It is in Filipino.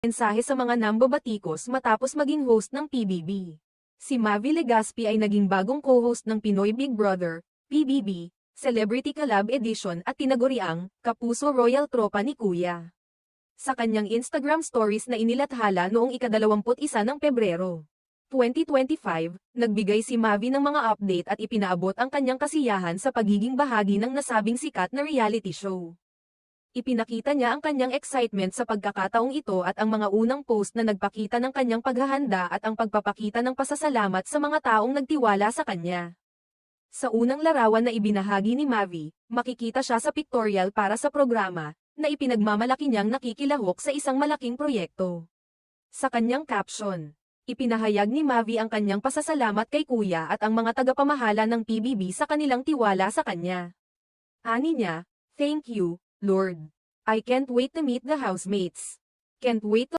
mensahe sa mga nambabatikos matapos maging host ng PBB. Si Mavi Legaspi ay naging bagong co-host ng Pinoy Big Brother, PBB, Celebrity Collab Edition at tinaguriang Kapuso Royal Tropa ni Kuya. Sa kanyang Instagram stories na inilathala noong ika-21 ng Pebrero 2025, nagbigay si Mavi ng mga update at ipinaabot ang kanyang kasiyahan sa pagiging bahagi ng nasabing sikat na reality show. Ipinakita niya ang kanyang excitement sa pagkakataong ito at ang mga unang post na nagpakita ng kanyang paghahanda at ang pagpapakita ng pasasalamat sa mga taong nagtiwala sa kanya. Sa unang larawan na ibinahagi ni Mavi, makikita siya sa pictorial para sa programa, na ipinagmamalaki niyang nakikilahok sa isang malaking proyekto. Sa kanyang caption, ipinahayag ni Mavi ang kanyang pasasalamat kay Kuya at ang mga tagapamahala ng PBB sa kanilang tiwala sa kanya. Ani niya, "Thank you, Lord. I can't wait to meet the housemates. Can't wait to